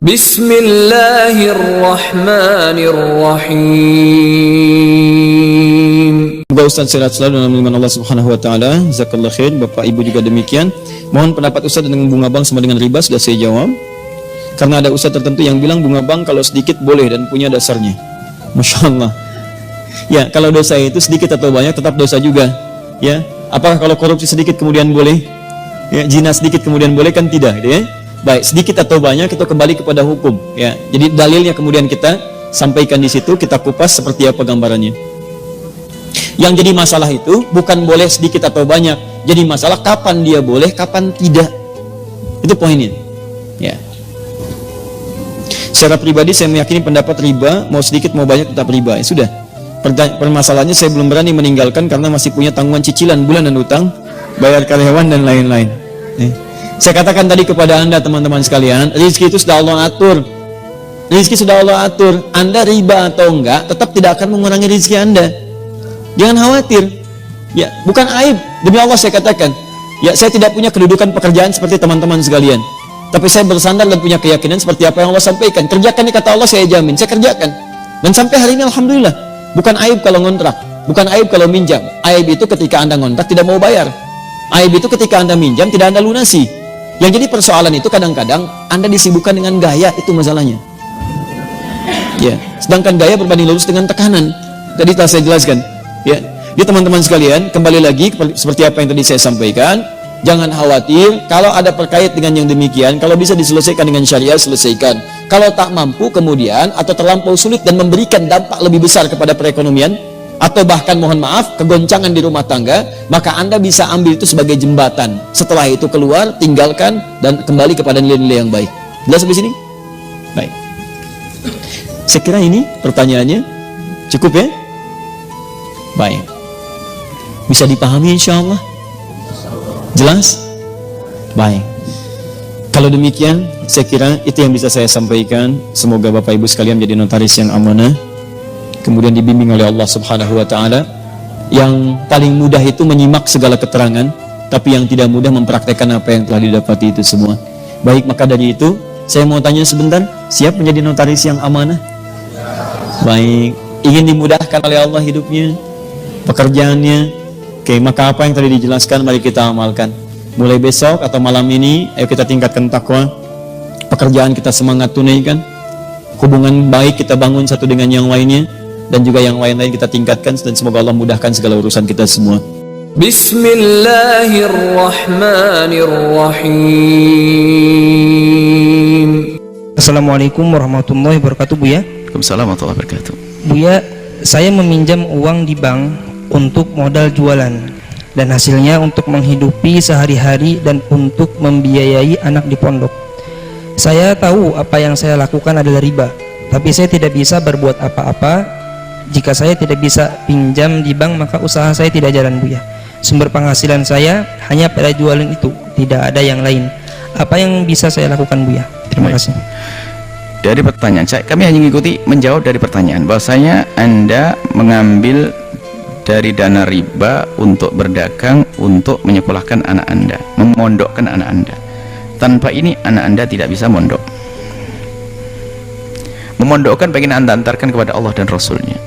Bismillahirrahmanirrahim. Semoga Ustaz sehat selalu dalam lindungan Allah Subhanahu wa taala. Jazakallahu khair. Bapak Ibu juga demikian. Mohon pendapat Ustaz tentang bunga bank sama dengan riba sudah saya jawab. Karena ada Ustaz tertentu yang bilang bunga bank kalau sedikit boleh dan punya dasarnya. Masya Allah. Ya, kalau dosa itu sedikit atau banyak tetap dosa juga. Ya, apakah kalau korupsi sedikit kemudian boleh? Ya, zina sedikit kemudian boleh, kan tidak, ya? Baik, sedikit atau banyak itu kembali kepada hukum, ya. Jadi dalilnya kemudian kita sampaikan di situ, kita kupas seperti apa gambarannya. Yang jadi masalah itu bukan boleh sedikit atau banyak. Jadi masalah kapan dia boleh, kapan tidak. Itu poinnya. Ya. Secara pribadi saya meyakini pendapat riba mau sedikit mau banyak tetap riba. Ya sudah. Permasalahannya saya belum berani meninggalkan karena masih punya tanggungan cicilan bulanan utang, bayar karyawan dan lain-lain. Ya. Saya katakan tadi kepada Anda teman-teman sekalian, rezeki itu sudah Allah atur. Rezeki sudah Allah atur. Anda riba atau enggak, tetap tidak akan mengurangi rezeki Anda. Jangan khawatir. Ya, bukan aib. Demi Allah saya katakan. Ya, saya tidak punya kedudukan pekerjaan seperti teman-teman sekalian. Tapi saya bersandar dan punya keyakinan seperti apa yang Allah sampaikan. Kerjakan ini kata Allah, saya jamin. Saya kerjakan. Dan sampai hari ini alhamdulillah. Bukan aib kalau ngontrak, bukan aib kalau minjam. Aib itu ketika Anda ngontrak tidak mau bayar. Aib itu ketika Anda minjam tidak Anda lunasi. Yang jadi persoalan itu kadang-kadang Anda disibukkan dengan gaya, itu masalahnya. Ya, sedangkan gaya berbanding lurus dengan tekanan. Tadi telah saya jelaskan. Ya, jadi teman-teman sekalian, kembali lagi seperti apa yang tadi saya sampaikan. Jangan khawatir kalau ada terkait dengan yang demikian. Kalau bisa diselesaikan dengan syariah, selesaikan. Kalau tak mampu kemudian atau terlampau sulit dan memberikan dampak lebih besar kepada perekonomian, atau bahkan mohon maaf kegoncangan di rumah tangga, maka Anda bisa ambil itu sebagai jembatan. Setelah itu keluar, tinggalkan dan kembali kepada nilai-nilai yang baik. Jelas sampai sini? Baik. Saya kira ini pertanyaannya cukup ya? Baik. Bisa dipahami insya Allah? Jelas? Baik. Kalau demikian, saya kira itu yang bisa saya sampaikan. Semoga Bapak Ibu sekalian menjadi notaris yang amanah, kemudian dibimbing oleh Allah Subhanahu wa taala. Yang paling mudah itu menyimak segala keterangan, tapi yang tidak mudah mempraktekkan apa yang telah didapati itu semua. Baik, maka dari itu saya mau tanya sebentar, siap menjadi notaris yang amanah? Baik, ingin dimudahkan oleh Allah hidupnya, pekerjaannya. Oke, maka apa yang tadi dijelaskan mari kita amalkan. Mulai besok atau malam ini, ayo kita tingkatkan takwa. Pekerjaan kita semangat tunaikan. Hubungan baik kita bangun satu dengan yang lainnya, dan juga yang lain-lain kita tingkatkan, dan semoga Allah mudahkan segala urusan kita semua. Bismillahirrahmanirrahim. Assalamualaikum warahmatullahi wabarakatuh, Buya. Waalaikumsalam warahmatullahi wabarakatuh. Buya, saya meminjam uang di bank untuk modal jualan dan hasilnya untuk menghidupi sehari-hari dan untuk membiayai anak di pondok. Saya tahu apa yang saya lakukan adalah riba, tapi saya tidak bisa berbuat apa-apa. Jika saya tidak bisa pinjam di bank, maka usaha saya tidak jalan, Buya. Sumber penghasilan saya hanya pada jualan itu, tidak ada yang lain. Apa yang bisa saya lakukan, Buya? Terima kasih. Dari pertanyaan kami hanya mengikuti menjawab dari pertanyaan bahwasanya Anda mengambil dari dana riba untuk berdagang, untuk menyekolahkan anak Anda, memondokkan anak Anda. Tanpa ini anak Anda tidak bisa mondok. Memondokkan pengen Anda antarkan kepada Allah dan Rasulnya.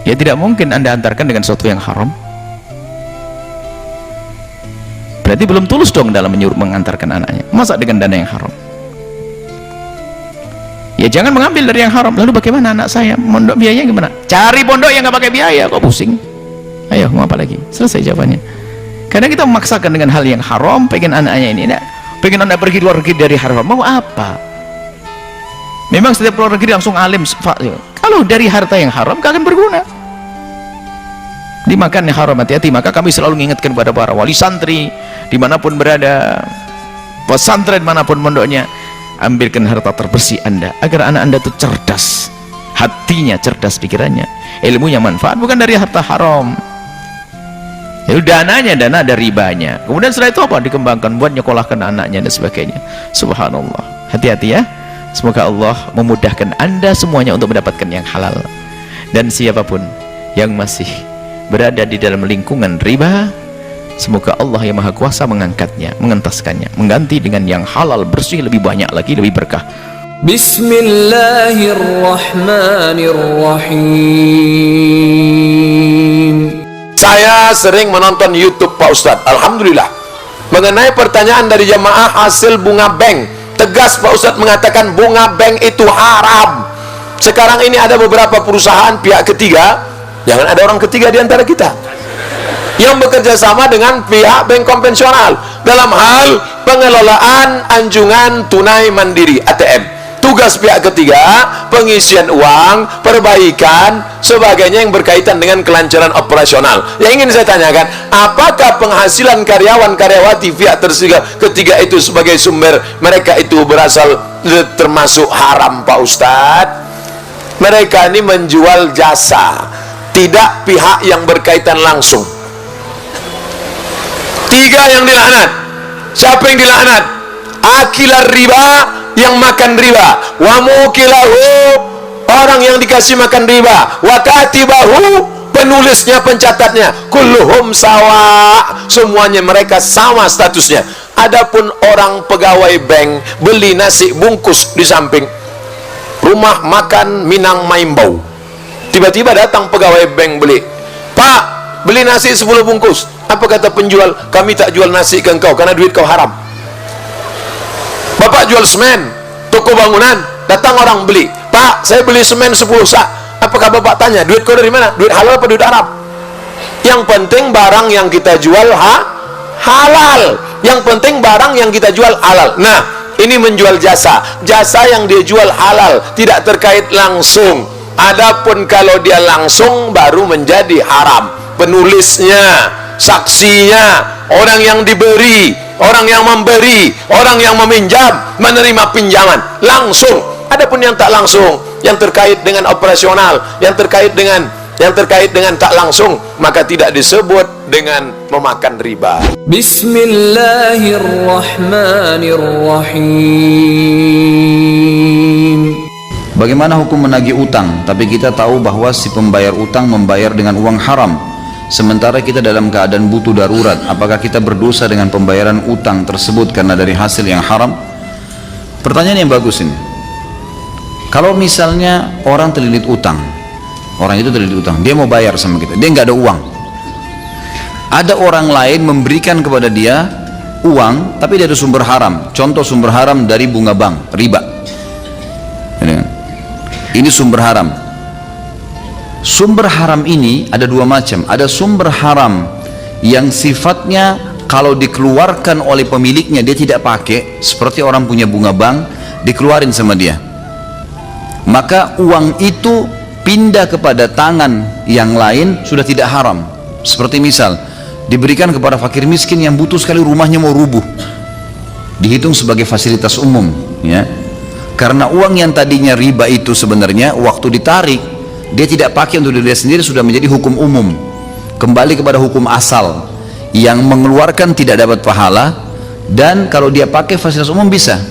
Ya tidak mungkin Anda antarkan dengan sesuatu yang haram. Berarti belum tulus dong dalam menyuruh mengantarkan anaknya. Masa dengan dana yang haram? Ya jangan mengambil dari yang haram. Lalu bagaimana anak saya mondok, biayanya gimana? Cari pondok yang nggak pakai biaya, kok pusing? Ayo mau apa lagi? Selesai jawabannya. Karena kita memaksakan dengan hal yang haram, pengen anaknya ini, pengen anak pergi luar negeri dari haram, mau apa? Memang setiap luar negeri langsung alim. Kalau dari harta yang haram gak akan berguna. Dimakan yang haram, hati-hati. Maka kami selalu mengingatkan kepada para wali santri dimanapun berada, pesantren manapun mondoknya, ambilkan harta terbersih Anda agar anak Anda itu cerdas, hatinya cerdas, pikirannya, ilmunya manfaat, bukan dari harta haram. Itu dananya, dana ada ribanya. Kemudian setelah itu apa? Dikembangkan buat nyekolahkan anaknya dan sebagainya. Subhanallah. Hati-hati ya. Semoga Allah memudahkan Anda semuanya untuk mendapatkan yang halal. Dan siapapun yang masih berada di dalam lingkungan riba, semoga Allah yang Maha Kuasa mengangkatnya, mengentaskannya, mengganti dengan yang halal, bersih, lebih banyak lagi, lebih berkah. Bismillahirrahmanirrahim. Saya sering menonton YouTube Pak Ustadz, alhamdulillah. Mengenai pertanyaan dari jamaah hasil bunga bank, tegas Pak Ustadz mengatakan bunga bank itu haram. Sekarang ini ada beberapa perusahaan pihak ketiga, jangan ada orang ketiga di antara kita, yang bekerja sama dengan pihak bank konvensional dalam hal pengelolaan anjungan tunai mandiri ATM. Tugas pihak ketiga, pengisian uang, perbaikan, sebagainya yang berkaitan dengan kelancaran operasional. Yang ingin saya tanyakan, apakah penghasilan karyawan-karyawati pihak ketiga itu sebagai sumber mereka itu berasal termasuk haram Pak Ustadz? Mereka ini menjual jasa, tidak pihak yang berkaitan langsung. Tiga yang dilaknat. Siapa yang dilaknat? Akilar riba, yang makan riba. Wa mukilahu, orang yang dikasih makan riba. Wa katibahu, penulisnya, pencatatnya. Kulluhum sawa, semuanya mereka sama statusnya. Adapun orang pegawai bank beli nasi bungkus di samping rumah makan Minang Maimbau, tiba-tiba datang pegawai bank beli, Pak, beli nasi 10 bungkus. Apa kata penjual? Kami tak jual nasi ke engkau karena duit kau haram. Bapak jual semen, toko bangunan, datang orang beli, Pak, saya beli semen 10 sak. Apakah bapak tanya, duit kau dari mana? Duit halal apa duit haram? Yang penting barang yang kita jual halal. Yang penting barang yang kita jual halal. Nah, ini menjual jasa. Jasa yang dia jual halal, tidak terkait langsung. Adapun kalau dia langsung baru menjadi haram. Penulisnya, saksinya, orang yang diberi, orang yang memberi, orang yang meminjam, menerima pinjaman langsung. Adapun yang tak langsung, yang terkait dengan operasional, yang terkait dengan tak langsung, maka tidak disebut dengan memakan riba. Bismillahirrahmanirrahim. Bagaimana hukum menagih utang, tapi kita tahu bahwa si pembayar utang membayar dengan uang haram, sementara kita dalam keadaan butuh darurat. Apakah kita berdosa dengan pembayaran utang tersebut karena dari hasil yang haram? Pertanyaan yang bagus ini. Kalau misalnya orang terlilit utang, orang itu terlilit utang, dia mau bayar sama kita, dia nggak ada uang. Ada orang lain memberikan kepada dia uang, tapi dia ada sumber haram. Contoh sumber haram dari bunga bank, riba. Ini sumber haram. Sumber haram ini ada dua macam. Ada sumber haram yang sifatnya kalau dikeluarkan oleh pemiliknya dia tidak pakai, seperti orang punya bunga bank, dikeluarin sama dia. Maka uang itu pindah kepada tangan yang lain, sudah tidak haram. Seperti misal diberikan kepada fakir miskin yang butuh sekali, rumahnya mau rubuh, dihitung sebagai fasilitas umum, ya. Karena uang yang tadinya riba itu sebenarnya waktu ditarik dia tidak pakai untuk diri sendiri, sudah menjadi hukum umum, kembali kepada hukum asal yang mengeluarkan tidak dapat pahala. Dan kalau dia pakai fasilitas umum bisa,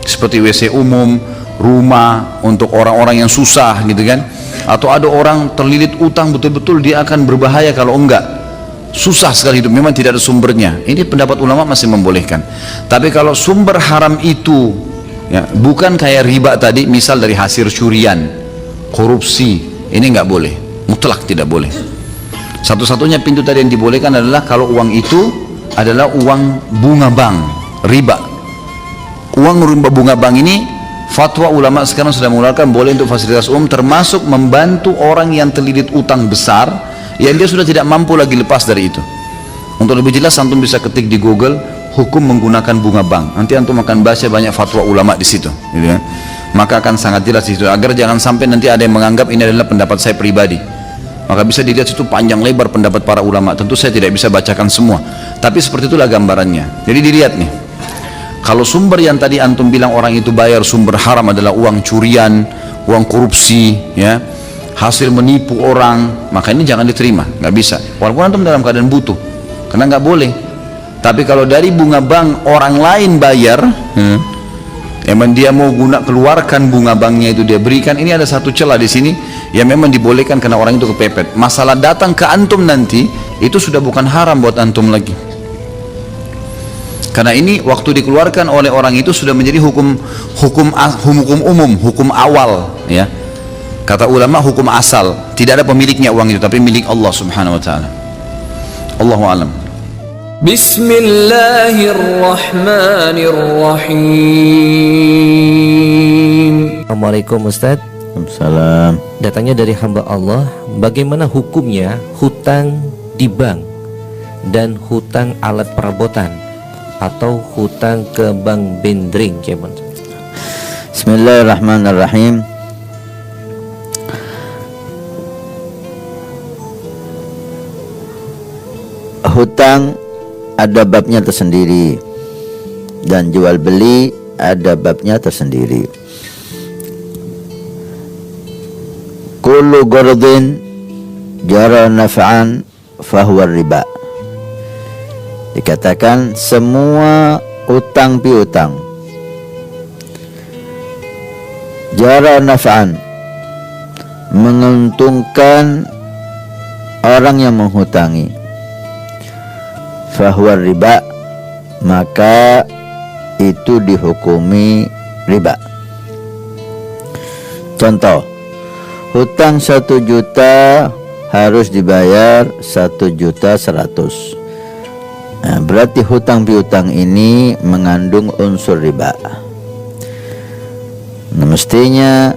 seperti WC umum, rumah untuk orang-orang yang susah gitu kan. Atau ada orang terlilit utang betul-betul dia akan berbahaya kalau enggak, susah sekali hidup, memang tidak ada sumbernya. Ini pendapat ulama masih membolehkan. Tapi kalau sumber haram itu ya, bukan kayak riba tadi, misal dari hasil curian, korupsi, ini nggak boleh, mutlak tidak boleh. Satu-satunya pintu tadi yang dibolehkan adalah kalau uang itu adalah uang bunga bank, riba. Uang bunga bank ini fatwa ulama sekarang sudah mengeluarkan boleh untuk fasilitas umum, termasuk membantu orang yang terlilit utang besar yang dia sudah tidak mampu lagi lepas dari itu. Untuk lebih jelas antum bisa ketik di Google hukum menggunakan bunga bank. Nanti antum akan baca banyak fatwa ulama di situ, gitu kan? Maka akan sangat jelas di situ, agar jangan sampai nanti ada yang menganggap ini adalah pendapat saya pribadi. Maka bisa dilihat situ panjang lebar pendapat para ulama. Tentu saya tidak bisa bacakan semua, tapi seperti itulah gambarannya. Jadi dilihat nih, kalau sumber yang tadi antum bilang orang itu bayar sumber haram adalah uang curian, uang korupsi, ya, hasil menipu orang, maka ini jangan diterima, nggak bisa. Walaupun antum dalam keadaan butuh, karena nggak boleh. Tapi kalau dari bunga bank orang lain bayar, emang dia mau keluarkan bunga banknya itu dia berikan, ini ada satu celah di sini yang memang dibolehkan karena orang itu kepepet. Masalah datang ke antum nanti itu sudah bukan haram buat antum lagi. Karena ini waktu dikeluarkan oleh orang itu sudah menjadi hukum umum, hukum awal, ya. Kata ulama hukum asal, tidak ada pemiliknya uang itu, tapi milik Allah Subhanahu wa taala. Allahu a'lam. Bismillahirrahmanirrahim. Assalamualaikum Ustaz. Salam. Datangnya dari hamba Allah, bagaimana hukumnya hutang di bank dan hutang alat perabotan atau hutang ke bank bendring? Bismillahirrahmanirrahim. Hutang ada babnya tersendiri dan jual beli ada babnya tersendiri. Kullu qardin jara naf'an fahuwa riba. Dikatakan semua utang piutang jara naf'an, menguntungkan orang yang menghutangi, fahuwa riba, maka itu dihukumi riba. Contoh, hutang 1 juta harus dibayar 1.100.000. Nah, berarti hutang piutang ini mengandung unsur riba. Nah, mestinya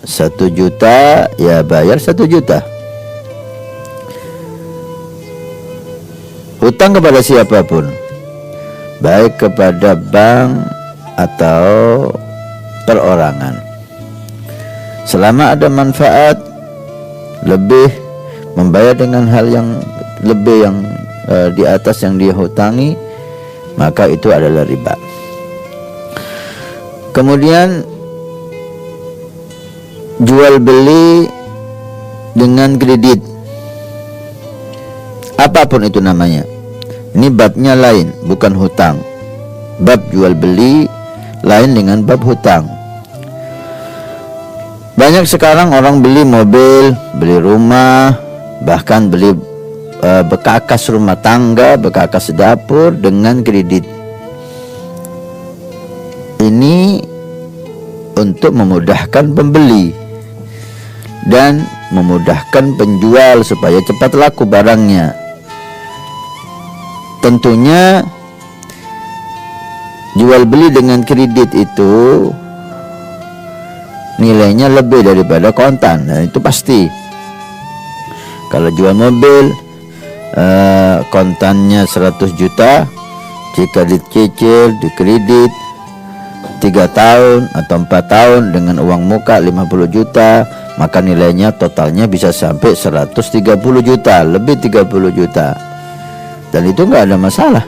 1 juta ya bayar 1 juta. Hutang kepada siapapun, baik kepada bank atau perorangan, selama ada manfaat lebih, membayar dengan hal yang lebih yang di atas yang dia hutangi, maka itu adalah riba. Kemudian jual beli dengan kredit, apapun itu namanya, ini babnya lain, bukan hutang. Bab jual beli lain dengan bab hutang. Banyak sekarang orang beli mobil, beli rumah, bahkan beli bekakas rumah tangga, bekakas dapur dengan kredit. Ini untuk memudahkan pembeli dan memudahkan penjual supaya cepat laku barangnya. Tentunya jual beli dengan kredit itu nilainya lebih daripada kontan, dan itu pasti. Kalau jual mobil kontannya 100 juta, jika dicicil, dikredit 3 tahun atau 4 tahun dengan uang muka 50 juta, maka nilainya totalnya bisa sampai 130 juta, lebih 30 juta. Dan itu enggak ada masalah.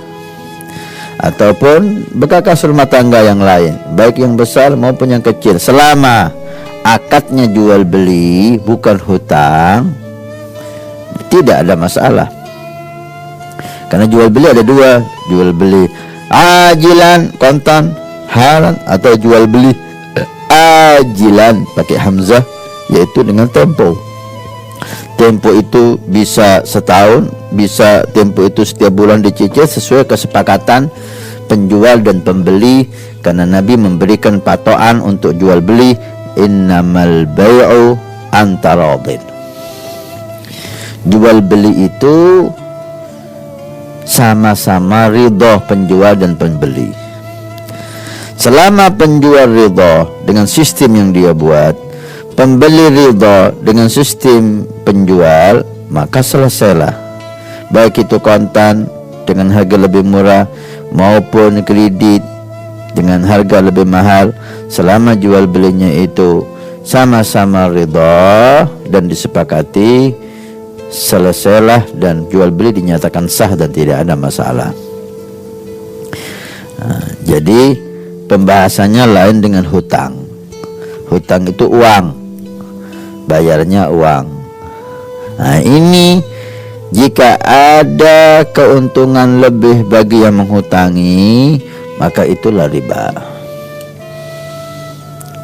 Ataupun bekakas rumah tangga yang lain, baik yang besar maupun yang kecil, selama akadnya jual beli bukan hutang, tidak ada masalah. Karena jual beli ada dua, jual beli ajilan kontan halan, atau jual beli ajilan pakai hamzah, yaitu dengan tempo. Tempo itu bisa setahun, bisa tempo itu setiap bulan dicicil sesuai kesepakatan penjual dan pembeli, karena Nabi memberikan patokan untuk jual beli, innamal bai'u antaradin. Jual beli itu sama-sama ridho penjual dan pembeli. Selama penjual ridho dengan sistem yang dia buat, pembeli ridho dengan sistem penjual, maka selesailah. Baik itu kontan dengan harga lebih murah maupun kredit dengan harga lebih mahal, selama jual belinya itu sama-sama ridho dan disepakati, selesailah dan jual beli dinyatakan sah dan tidak ada masalah. Nah, jadi pembahasannya lain dengan hutang. Hutang itu uang, bayarnya uang. Nah, ini jika ada keuntungan lebih bagi yang menghutangi, maka itulah riba.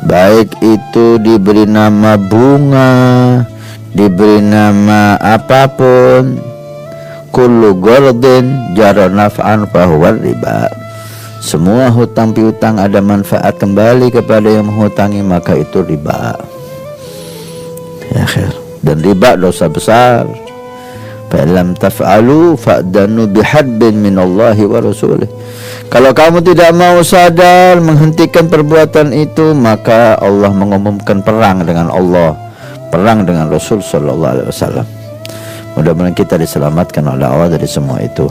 Baik itu diberi nama bunga, diberi nama apapun, kullu qardin jara naf'an fahuwa riba. Semua hutang piutang ada manfaat kembali kepada yang menghutangi, maka itu riba. Ya khair. Dan riba dosa besar. Fa lam taf'alu fa'danu biharbin minallahi wa rasulih. Kalau kamu tidak mau sadar menghentikan perbuatan itu, maka Allah mengumumkan perang dengan Allah, perang dengan Rasul sallallahu alaihi wasallam. Mudah-mudahan kita diselamatkan oleh Allah dari semua itu.